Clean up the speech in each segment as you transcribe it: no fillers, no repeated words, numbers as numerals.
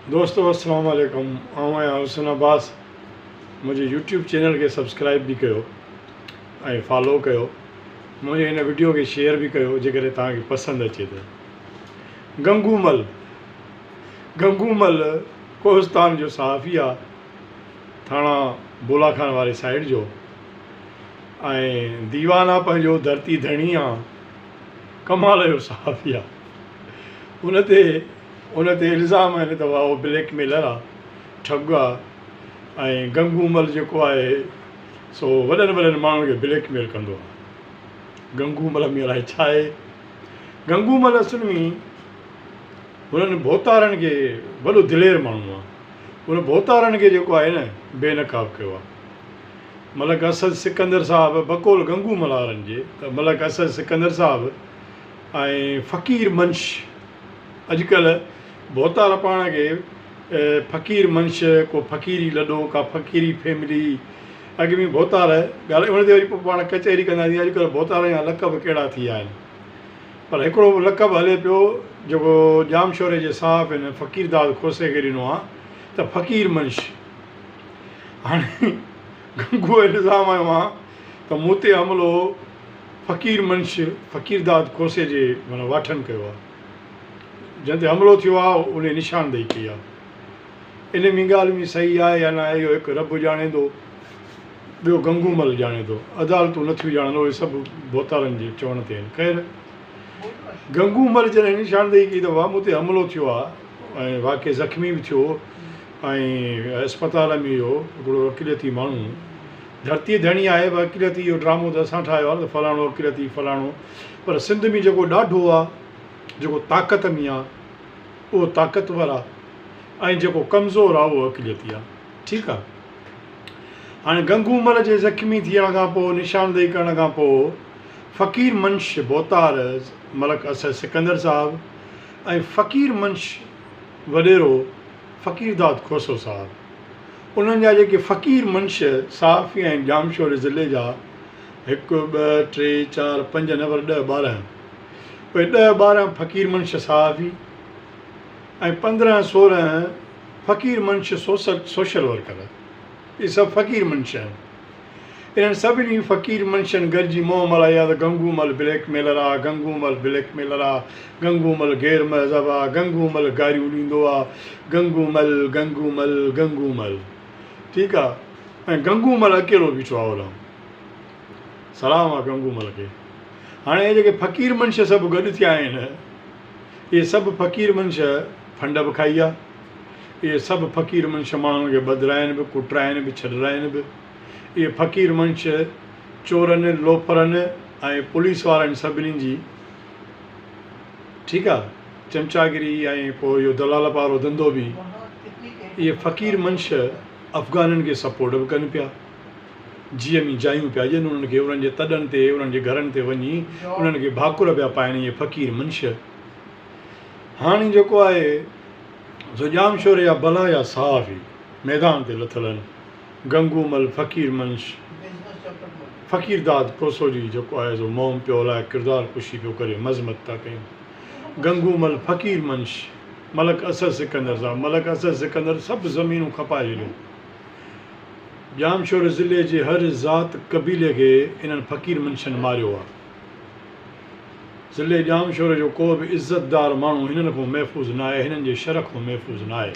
दोस्तों अस्सलाम वालेकुम। आऊं आहियां हुसन अब्बास। मुंहिंजे यूट्यूब चैनल खे सब्सक्राइब बि कयो ऐं फॉलो कयो। मुंहिंजे हिन वीडियो खे शेयर बि कयो जेकॾहिं तव्हांखे पसंदि अचे त। गंगूमल कोहिस्तान जो सहाफ़ी आहे, थाणा बोलाखान वारे साइड जो, ऐं दीवान आहे पंहिंजो, धरती धणी आहे, कमाल जो सहाफ़ी आहे। उन ते इल्ज़ाम आहिनि त उहो ब्लैकमेलर आहे, ठग आहे। ऐं गंगूमल जेको आहे सो वॾनि वॾनि माण्हुनि खे ब्लैकमेल कंदो आहे। गंगूमल में अलाए छा आहे। गंगूमल असुल में हुननि भोतारनि खे, वॾो दिलेर माण्हू आहे, हुन भोतारनि खे जेको आहे न बेनकाब कयो आहे। मलक असद सिकंदर साहिबु बकोल गंगूमल वारनि जे, त मलक असद सिकंदर साहिबु ऐं फ़क़ीर मंश, अॼुकल्ह भोतार पाण खे फ़क़ीर मंश, को फ़क़ीरी लॾो, का फ़क़ीरी फैमिली। अॻु में भोतार ॻाल्हि उन ते वरी पोइ पाण कचहरी कंदासीं। अॼुकल्ह भोतार जा लक़ब कहिड़ा थी विया आहिनि, पर हिकिड़ो लक़ब हले पियो जेको जाम शोरे जे साहिब आहिनि, फ़क़ीरदाद खोसे खे ॾिनो आहे त फ़क़ीर मंश। हाणे गंगू इल्ज़ाम आयो आहे त मूं ते हमिलो फ़क़ीर मंश फ़क़ीरदाद खोसे जे माना वाठनि कयो आहे। जंहिं ते हमिलो थियो आहे उन निशानदेही कई आहे। इन में ॻाल्हि बि सही आहे या न आहे, इहो हिकु रब ॼाणे थो, ॿियो गंगूमल ॼाणे थो, अदालतूं नथियूं ॼाणनि, उहे सभु भोतारनि जे चवण ते आहिनि। ख़ैर, गंगूमल जॾहिं निशानदेही कई त वाह मूं ते हमिलो थियो आहे ऐं वाक़ई ज़ख़्मी बि थियो ऐं अस्पताल में इहो हिकिड़ो अकिलती माण्हू, धरती धणी आहे, अकिलती इहो ड्रामो त असां ठाहियो आहे त फलाणो अकिलती फलाणो, पर सिंध में जेको ॾाढो आहे, जेको ताक़त में आहे उहो ताक़तवर आहे, ऐं जेको कमज़ोर आहे उहो अकिलती आहे। ठीकु आहे। हाणे गंगूमल जे ज़ख़्मी थियण खां पोइ, निशानदेही करण खां पोइ, फ़क़ीर मंश भोतार मलक असद सिकंदर साहिबु ऐं फ़क़ीर मंश वॾेरो फ़क़ीरदाद खोसो साहिबु, उन्हनि जा जेके फ़क़ीर मंश सहाफ़ी ऐं जामशोर ज़िले जा 1 2 3 4 5 नंबर 10 12, उहे 10 12 फ़क़ीर मंश सहाफ़ी ऐं 15 16 फ़क़ीर मंश सोशल वर्कर, इहे सभु फ़क़ीर मंश आहिनि। इन्हनि सभिनी फ़क़ीर मंशनि गॾिजी मोह मल्हाई आहे त गंगूमल ब्लैकमेलर आहे, गंगूमल ब्लैकमेलर आहे, गंगूमल गैर महज़ब आहे, गंगूमल गारियूं ॾींदो आहे, गंगूमल गंगूमल गंगूमल। ठीकु आहे। ऐं गंगूमल अकेलो बीठो आहे ओॾां। सलाम आहे गंगूमल खे। हाणे इहे जेके फ़क़ीर मंश सभु गॾु थिया आहिनि, इहे सभु फ़क़ीर मंश फंड बि खाई आहे। इहे सभु फ़क़ीर मंश माण्हुनि खे बदिराइनि बि, कुटराइनि बि, छॾराइनि बि। इहे फ़क़ीर मंश चोरनि, लोफरनि ऐं पुलिस वारनि सभिनी जी, ठीकु आहे, चमचागिरी ऐं पोइ इहो दलाल पारो धंधो बि। इहे फ़क़ीर मंश अफ़गाननि खे सपोर्ट बि कनि पिया, जीअं में जायूं पिया ॾियनि उन्हनि खे, उन्हनि जे तॾनि ते, उन्हनि जे घरनि ते वञी उन्हनि खे भाकुर पिया पाइनि इहे फ़क़ीर मंश। हाणे जेको आहे सो जाम शोर जा भला जा सहाफ़ी मैदान ते लथल आहिनि। गंगूमल फ़क़ीर मंश फ़क़ीरदाद खोसो जी जेको आहे सो मोम पियो हलाए, किरदार कुशी पियो करे, मज़मत था कयूं। गंगूमल फ़क़ीर मंश मलक असद सिकंदर साहिबु, मलक असद सिकंदर सभु ज़मीनूं खपाए छॾियूं। जामशोर ज़िले जे हर ज़ात क़बीले खे इन्हनि फ़क़ीर मंशनि मारियो आहे। ज़िले जामशोर जो को बि इज़तदार माण्हू हिननि खां महफ़ूज़ न आहे, हिननि जे शर खां महफ़ूज़ न आहे।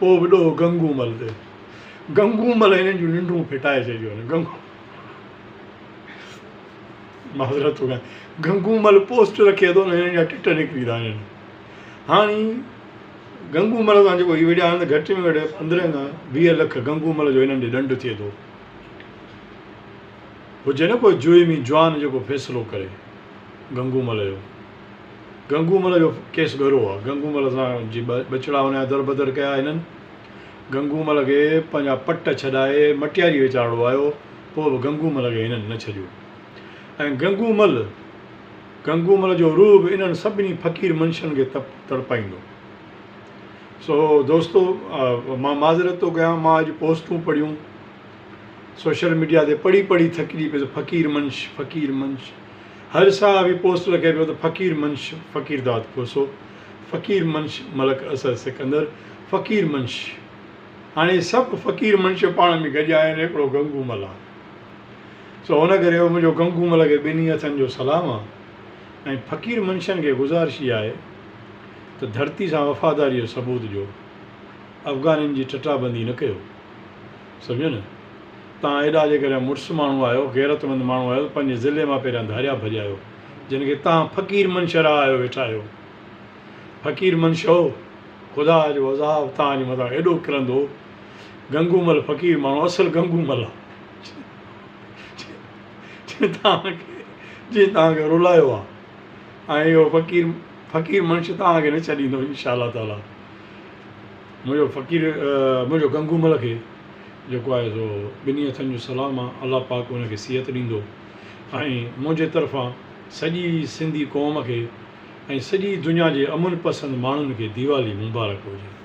पोइ बि ॾोह गंगूमल ते, गंगूमल हिननि जूं निंडूं फिटाए छॾियूं आहिनि। माज़रत थो कयां, गंगूमल पोस्ट रखे थो न, हिननि जा टिट निकिरी था वञनि। हाणे गंगूमल सां जेको इहे वेॾा आहिनि, घटि में घटि 15 खां 20 लख गंगूमल जो हिननि ॾे ॾंड थिए थो। हुजे न कोई जुइमी जवान जेको फ़ैसिलो करे गंगूमल जो केस ॻरो आहे। गंगूमल सां जी बचड़ा हुनजा दर बदर कया हिननि। गंगूमल खे पंहिंजा पट छॾाए मटियारी वेचारो आयो, पोइ बि गंगूमल खे हिननि न छॾियो। ऐं गंगूमल जो रूह बि इन्हनि सभिनी फ़क़ीर मंशनि खे तड़पाईंदो। सो दोस्तो, मां माज़रत थो कयां, मां अॼु पोस्टूं पढ़ियूं सोशल मीडिया ते, पढ़ी थकिजी पियो। फ़क़ीर मंश हर साल बि पोस्ट रखे पियो त फ़क़ीर मंश फ़क़ीरदाद खोसो, फ़क़ीर मंश मलक असर सिकंदर फ़क़ीर मंश हाणे सभु फ़क़ीर मंश पाण में गॾिया आहिनि हिकिड़ो गंगूमल आहे सो हुन करे मुंहिंजो गंगूमल खे ॿिन्ही हथनि जो सलाम आहे ऐं फ़क़ीर मंशनि खे गुज़ारिश इहा आहे त धरती सां वफ़ादारीअ जो सबूत ॾियो अफ़गानियुनि जी टटाबंदी न कयो सम्झो न तव्हां एॾा जेकॾहिं मुड़ुसु माण्हू आहियो गैरतमंद माण्हू आहियो पंहिंजे ज़िले मां पहिरियां धारिया भॼायो जिन खे तव्हां फ़क़ीर मंशरा आहियो वेठा आहियो फ़क़ीर मंश हो ख़ुदा जो अज़ाब तव्हांजे मथां एॾो किरंदो गंगूमल फ़क़ीर माण्हू असुलु गंगूमल आहे जीअं तव्हांखे रुलायो आहे ऐं इहो फ़क़ीर मंश तव्हांखे न छॾींदो इंशा अल्लाह ताला मुंहिंजो गंगूमल खे जेको आहे सो ॿिन्ही हथनि जो सलाम आहे अलाह पाक हुनखे सिहत ॾींदो ऐं मुंहिंजे तरफ़ां सॼी सिंधी क़ौम खे ऐं सॼी दुनिया जे अमुन पसंदि माण्हुनि खे दीवाली मुबारक हुजे।